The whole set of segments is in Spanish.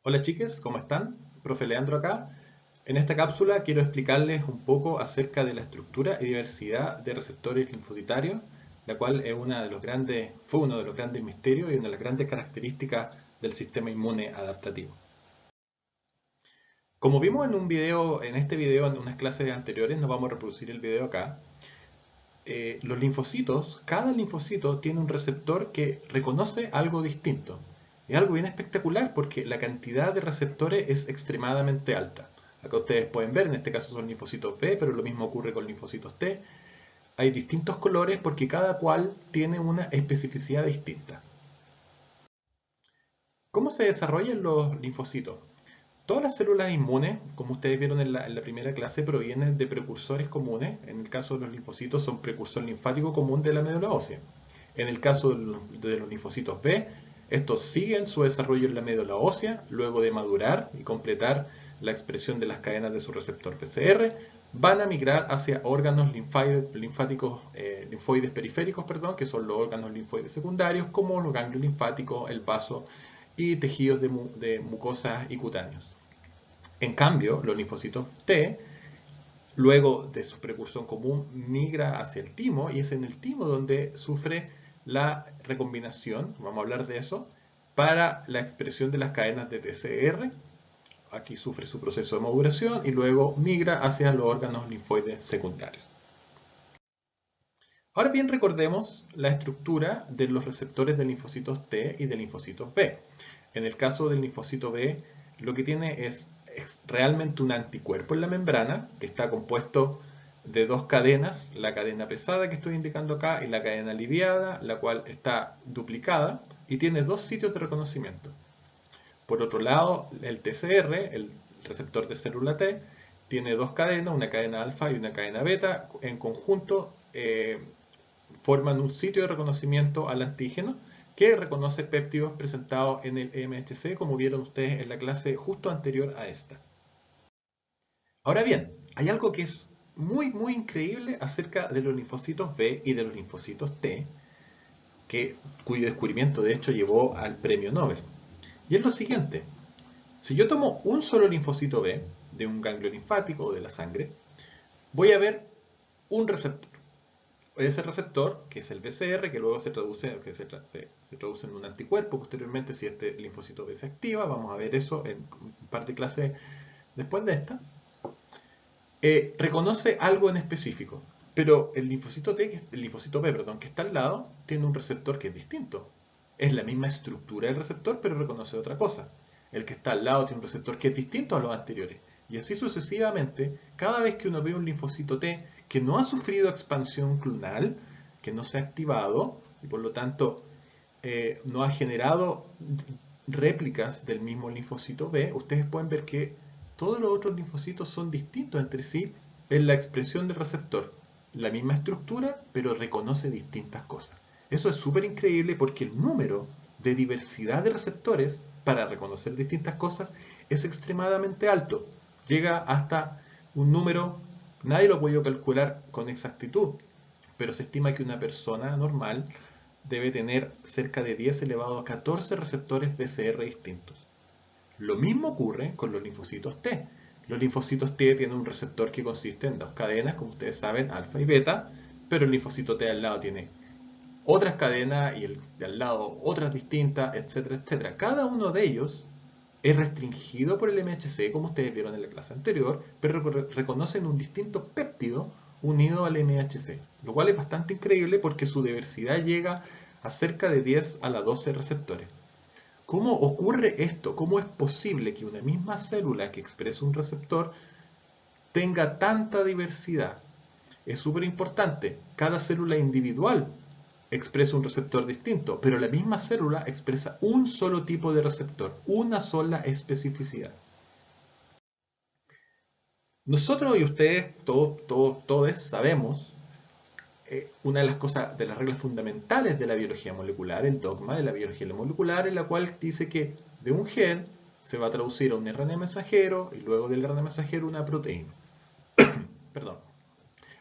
Hola chiques, ¿cómo están? Profe Leandro acá. En esta cápsula quiero explicarles un poco acerca de la estructura y diversidad de receptores linfocitarios, la cual es fue uno de los grandes misterios y una de las grandes características del sistema inmune adaptativo. Como vimos en un video, en este video, en unas clases anteriores, no vamos a reproducir el video acá. Los linfocitos, cada linfocito tiene un receptor que reconoce algo distinto. Es algo bien espectacular porque la cantidad de receptores es extremadamente alta. Acá ustedes pueden ver, en este caso son linfocitos B, pero lo mismo ocurre con linfocitos T. Hay distintos colores porque cada cual tiene una especificidad distinta. ¿Cómo se desarrollan los linfocitos? Todas las células inmunes, como ustedes vieron en la primera clase, provienen de precursores comunes. En el caso de los linfocitos son precursor linfático común de la médula ósea. En el caso de los linfocitos B, estos siguen su desarrollo en la médula ósea, luego de madurar y completar la expresión de las cadenas de su receptor PCR, van a migrar hacia órganos linfáticos, linfoides periféricos, perdón, que son los órganos linfoides secundarios, como los ganglios linfáticos, el vaso y tejidos de mucosas y cutáneos. En cambio, los linfocitos T, luego de su precursor común, migra hacia el timo y es en el timo donde sufre la recombinación, vamos a hablar de eso, para la expresión de las cadenas de TCR. Aquí sufre su proceso de maduración y luego migra hacia los órganos linfoides secundarios. Ahora bien, recordemos la estructura de los receptores de linfocitos T y de linfocitos B. En el caso del linfocito B, lo que tiene es realmente un anticuerpo en la membrana que está compuesto de dos cadenas, la cadena pesada que estoy indicando acá y la cadena aliviada, la cual está duplicada y tiene dos sitios de reconocimiento. Por otro lado, el TCR, el receptor de célula T, tiene dos cadenas, una cadena alfa y una cadena beta. En conjunto forman un sitio de reconocimiento al antígeno que reconoce péptidos presentados en el MHC, como vieron ustedes en la clase justo anterior a esta. Ahora bien, hay algo que es muy increíble acerca de los linfocitos B y de los linfocitos T, cuyo descubrimiento de hecho llevó al premio Nobel. Y es lo siguiente, si yo tomo un solo linfocito B de un ganglio linfático o de la sangre, voy a ver un receptor. Ese receptor, que es el BCR, que luego se traduce en un anticuerpo posteriormente si este linfocito B se activa, vamos a ver eso en un par de clases después de esta, reconoce algo en específico, pero el linfocito el linfocito B, perdón, que está al lado, tiene un receptor que es distinto. Es la misma estructura del receptor, pero reconoce otra cosa. El que está al lado tiene un receptor que es distinto a los anteriores. Y así sucesivamente, cada vez que uno ve un linfocito T que no ha sufrido expansión clonal, que no se ha activado, y por lo tanto no ha generado réplicas del mismo linfocito B, ustedes pueden ver que todos los otros linfocitos son distintos entre sí en la expresión del receptor. La misma estructura, pero reconoce distintas cosas. Eso es súper increíble porque el número de diversidad de receptores para reconocer distintas cosas es extremadamente alto. Llega hasta un número, nadie lo ha podido calcular con exactitud, pero se estima que una persona normal debe tener cerca de 10 elevado a 14 receptores BCR distintos. Lo mismo ocurre con los linfocitos T. Los linfocitos T tienen un receptor que consiste en dos cadenas, como ustedes saben, alfa y beta, pero el linfocito T al lado tiene otras cadenas y el de al lado otras distintas, etcétera, etcétera. Cada uno de ellos es restringido por el MHC, como ustedes vieron en la clase anterior, pero reconocen un distinto péptido unido al MHC, lo cual es bastante increíble porque su diversidad llega a cerca de 10 a la 12 receptores. ¿Cómo ocurre esto? ¿Cómo es posible que una misma célula que expresa un receptor tenga tanta diversidad? Es súper importante. Cada célula individual expresa un receptor distinto, pero la misma célula expresa un solo tipo de receptor, una sola especificidad. Nosotros y ustedes, todos sabemos una de las cosas, de las reglas fundamentales de la biología molecular, el dogma de la biología molecular, en la cual dice que de un gen se va a traducir a un RNA mensajero y luego del RNA mensajero una proteína. Perdón.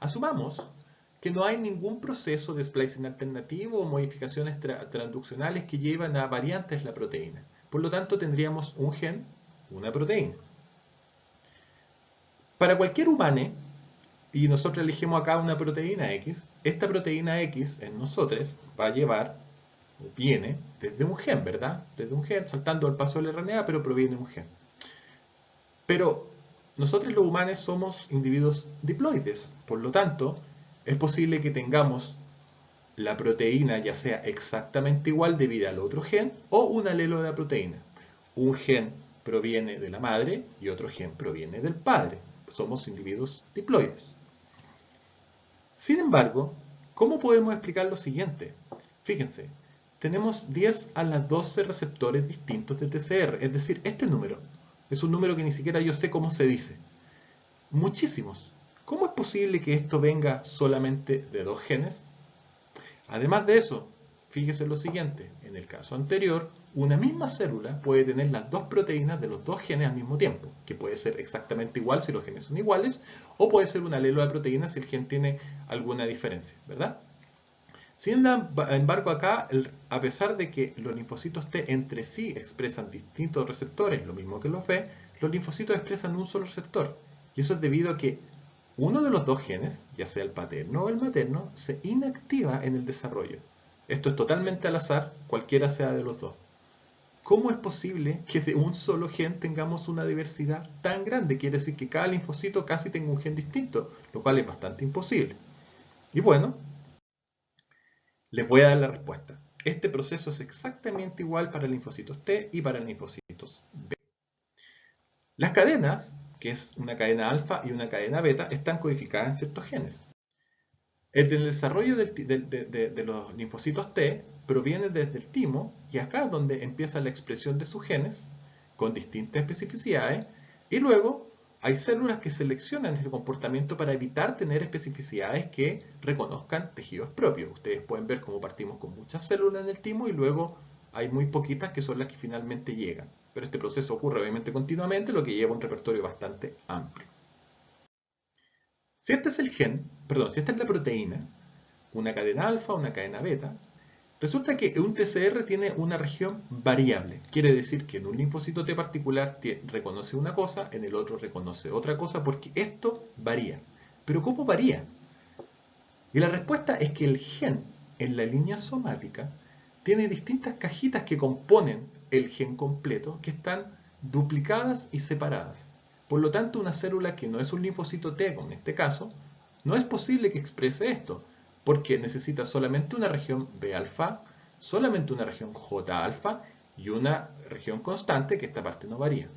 Asumamos que no hay ningún proceso de splicing alternativo o modificaciones transduccionales que llevan a variantes la proteína. Por lo tanto, tendríamos un gen, una proteína. Para cualquier humano, y nosotros elegimos acá una proteína X, esta proteína X en nosotros va a llevar, o viene, desde un gen, ¿verdad? Desde un gen, saltando el paso del RNA, pero proviene de un gen. Pero nosotros los humanos somos individuos diploides, por lo tanto, es posible que tengamos la proteína ya sea exactamente igual debido al otro gen o un alelo de la proteína. Un gen proviene de la madre y otro gen proviene del padre. Somos individuos diploides. Sin embargo, ¿cómo podemos explicar lo siguiente? Fíjense, tenemos 10 a la 12 receptores distintos de TCR, es decir, este número es un número que ni siquiera yo sé cómo se dice. Muchísimos. ¿Cómo es posible que esto venga solamente de 2 genes? Además de eso, fíjese lo siguiente, en el caso anterior, una misma célula puede tener las dos proteínas de los dos genes al mismo tiempo, que puede ser exactamente igual si los genes son iguales, o puede ser un alelo de proteínas si el gen tiene alguna diferencia, ¿verdad? Sin embargo, acá, a pesar de que los linfocitos T entre sí expresan distintos receptores, lo mismo que los B, los linfocitos expresan un solo receptor. Y eso es debido a que uno de los dos genes, ya sea el paterno o el materno, se inactiva en el desarrollo. Esto es totalmente al azar, cualquiera sea de los dos. ¿Cómo es posible que de un solo gen tengamos una diversidad tan grande? Quiere decir que cada linfocito casi tenga un gen distinto, lo cual es bastante imposible. Y bueno, les voy a dar la respuesta. Este proceso es exactamente igual para linfocitos T y para linfocitos B. Las cadenas, que es una cadena alfa y una cadena beta, están codificadas en ciertos genes. El del desarrollo de los linfocitos T proviene desde el timo, y acá es donde empieza la expresión de sus genes con distintas especificidades, y luego hay células que seleccionan este comportamiento para evitar tener especificidades que reconozcan tejidos propios. Ustedes pueden ver cómo partimos con muchas células en el timo y luego hay muy poquitas que son las que finalmente llegan. Pero este proceso ocurre obviamente continuamente, lo que lleva un repertorio bastante amplio. Si este es el gen, perdón, si esta es la proteína, una cadena alfa, una cadena beta, resulta que un TCR tiene una región variable. Quiere decir que en un linfocito T particular reconoce una cosa, en el otro reconoce otra cosa, porque esto varía. ¿Pero cómo varía? Y la respuesta es que el gen en la línea somática tiene distintas cajitas que componen el gen completo, que están duplicadas y separadas. Por lo tanto, una célula que no es un linfocito T, en este caso, no es posible que exprese esto, porque necesita solamente una región B alfa, solamente una región J alfa y una región constante, que esta parte no varía.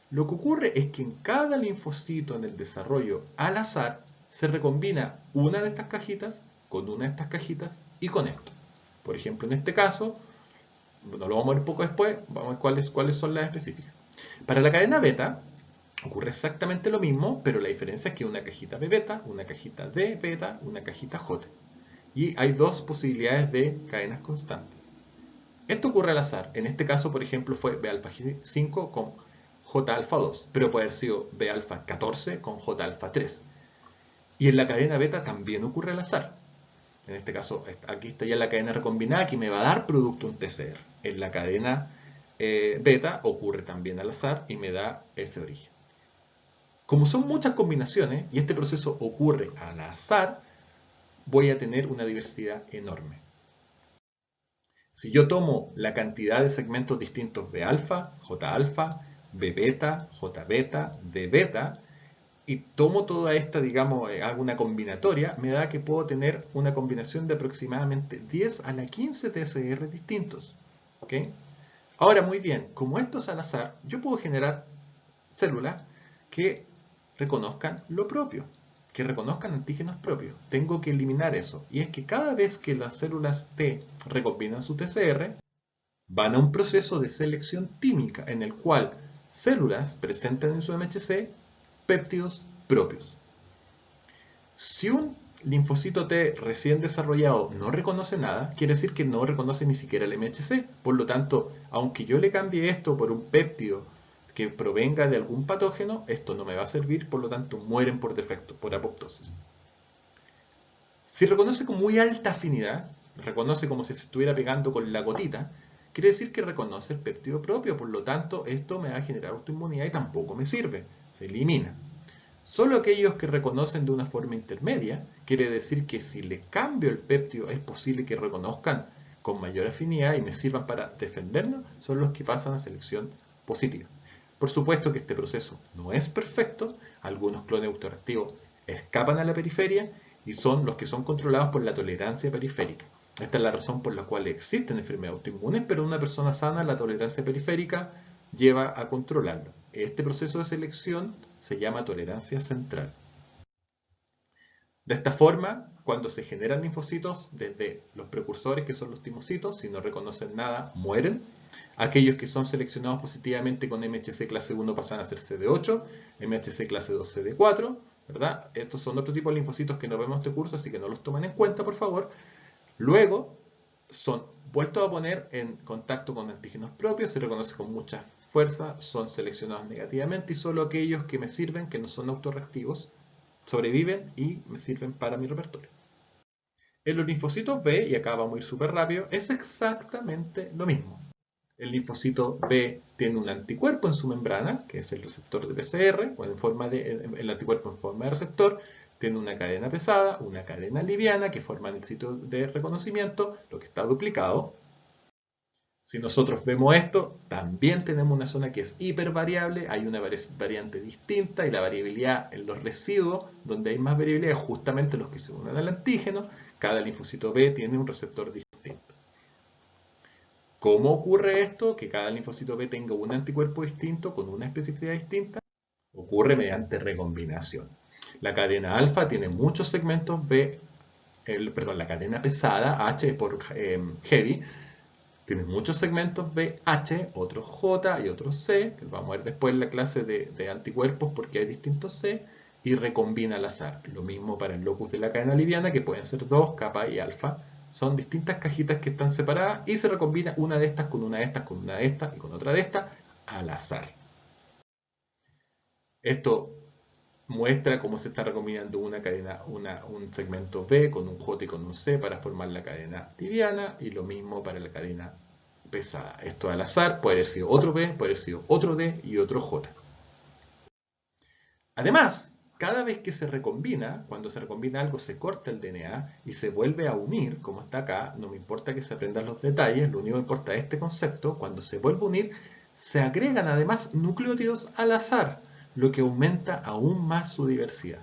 Lo que ocurre es que en cada linfocito en el desarrollo al azar se recombina una de estas cajitas con una de estas cajitas y con esto. Por ejemplo, en este caso, lo vamos a ver un poco después, vamos a ver cuáles son las específicas. Para la cadena beta ocurre exactamente lo mismo, pero la diferencia es que una cajita B beta, una cajita D beta, una cajita J. Y hay dos posibilidades de cadenas constantes. Esto ocurre al azar. En este caso, por ejemplo, fue B alfa 5 con J alfa 2, pero puede haber sido B alfa 14 con J alfa 3. Y en la cadena beta también ocurre al azar. En este caso, aquí está ya la cadena recombinada que me va a dar producto un TCR. En la cadena beta ocurre también al azar y me da ese origen. Como son muchas combinaciones y este proceso ocurre al azar, voy a tener una diversidad enorme. Si yo tomo la cantidad de segmentos distintos B alfa, J alfa, B beta, J beta, D beta, y tomo toda esta, digamos, hago una combinatoria, me da que puedo tener una combinación de aproximadamente 10 a la 15 TCR distintos. ¿Okay? Ahora, muy bien, como esto es al azar, yo puedo generar células que reconozcan lo propio, que reconozcan antígenos propios. Tengo que eliminar eso. Y es que cada vez que las células T recombinan su TCR, van a un proceso de selección tímica en el cual células presentan en su MHC péptidos propios. Si un linfocito T recién desarrollado no reconoce nada, quiere decir que no reconoce ni siquiera el MHC. Por lo tanto, aunque yo le cambie esto por un péptido que provenga de algún patógeno, esto no me va a servir, por lo tanto mueren por defecto, por apoptosis. Si reconoce con muy alta afinidad, reconoce como si se estuviera pegando con la gotita, quiere decir que reconoce el péptido propio, por lo tanto esto me va a generar autoinmunidad y tampoco me sirve, se elimina. Solo aquellos que reconocen de una forma intermedia, quiere decir que si le cambio el péptido es posible que reconozcan con mayor afinidad y me sirvan para defendernos, son los que pasan a selección positiva. Por supuesto que este proceso no es perfecto, algunos clones autoreactivos escapan a la periferia y son los que son controlados por la tolerancia periférica. Esta es la razón por la cual existen enfermedades autoinmunes, pero en una persona sana la tolerancia periférica lleva a controlarlo. Este proceso de selección se llama tolerancia central. De esta forma, cuando se generan linfocitos, desde los precursores, que son los timocitos, si no reconocen nada, mueren. Aquellos que son seleccionados positivamente con MHC clase 1 pasan a ser CD8, MHC clase 2 CD4, ¿verdad? Estos son otro tipo de linfocitos que no vemos en este curso, así que no los tomen en cuenta, por favor. Luego, son vueltos a poner en contacto con antígenos propios, se reconoce con mucha fuerza, son seleccionados negativamente y solo aquellos que me sirven, que no son autorreactivos, sobreviven y me sirven para mi repertorio. En los linfocitos B, y acá vamos a ir súper rápido, es exactamente lo mismo. El linfocito B tiene un anticuerpo en su membrana, que es el receptor de PCR, o el anticuerpo en forma de receptor, tiene una cadena pesada, una cadena liviana, que forman el sitio de reconocimiento, lo que está duplicado. Si nosotros vemos esto, también tenemos una zona que es hipervariable, hay una variante distinta y la variabilidad en los residuos, donde hay más variabilidad, es justamente los que se unen al antígeno. Cada linfocito B tiene un receptor distinto. ¿Cómo ocurre esto? Que cada linfocito B tenga un anticuerpo distinto con una especificidad distinta. Ocurre mediante recombinación. La cadena alfa tiene muchos segmentos B, la cadena pesada, H por heavy, tiene muchos segmentos B, H, otros J y otros C, que vamos a ver después en la clase de anticuerpos porque hay distintos C, y recombina al azar. Lo mismo para el locus de la cadena liviana, que pueden ser 2, kappa y alfa. Son distintas cajitas que están separadas y se recombina una de estas con una de estas, con una de estas y con otra de estas al azar. Esto muestra cómo se está recombinando una cadena, un segmento B con un J y con un C para formar la cadena liviana y lo mismo para la cadena pesada. Esto al azar, puede haber sido otro B, puede haber sido otro D y otro J. Además, cada vez que se recombina, cuando se recombina algo, se corta el DNA y se vuelve a unir, como está acá, no me importa que se aprendan los detalles, lo único que importa es este concepto, cuando se vuelve a unir, se agregan además nucleótidos al azar, lo que aumenta aún más su diversidad.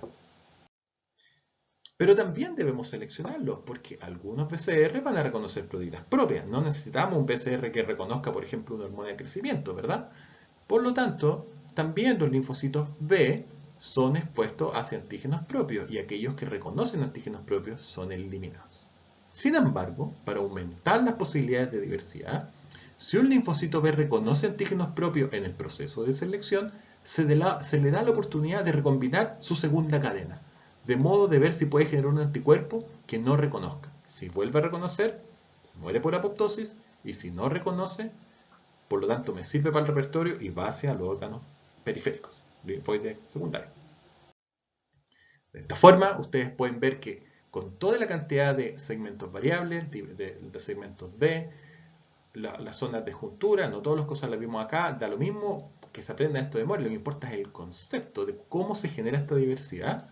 Pero también debemos seleccionarlos, porque algunos PCR van a reconocer proteínas propias. No necesitamos un PCR que reconozca, por ejemplo, una hormona de crecimiento, ¿verdad? Por lo tanto, también los linfocitos B son expuestos hacia antígenos propios, y aquellos que reconocen antígenos propios son eliminados. Sin embargo, para aumentar las posibilidades de diversidad, si un linfocito B reconoce antígenos propios en el proceso de selección, se le da la oportunidad de recombinar su segunda cadena, de modo de ver si puede generar un anticuerpo que no reconozca. Si vuelve a reconocer, se muere por apoptosis, y si no reconoce, por lo tanto me sirve para el repertorio y va hacia los órganos periféricos, linfoides secundarios. De esta forma, ustedes pueden ver que con toda la cantidad de segmentos variables, de segmentos D, las zonas de juntura, no todas las cosas las vimos acá, da lo mismo que se aprenda esto de memoria, lo que importa es el concepto de cómo se genera esta diversidad.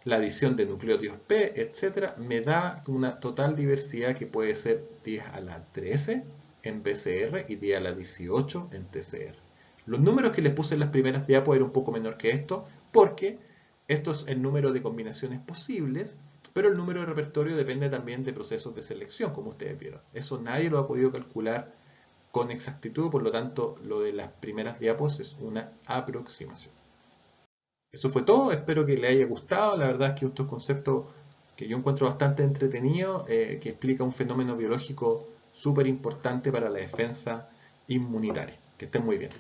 La adición de nucleótidos P, etc., me da una total diversidad que puede ser 10 a la 13 en BCR y 10 a la 18 en TCR. Los números que les puse en las primeras diapos eran un poco menor que esto, porque esto es el número de combinaciones posibles, pero el número de repertorio depende también de procesos de selección, como ustedes vieron. Eso nadie lo ha podido calcular con exactitud, por lo tanto, lo de las primeras diapos es una aproximación. Eso fue todo, espero que les haya gustado. La verdad es que estos conceptos que yo encuentro bastante entretenidos, que explica un fenómeno biológico súper importante para la defensa inmunitaria. Que estén muy bien.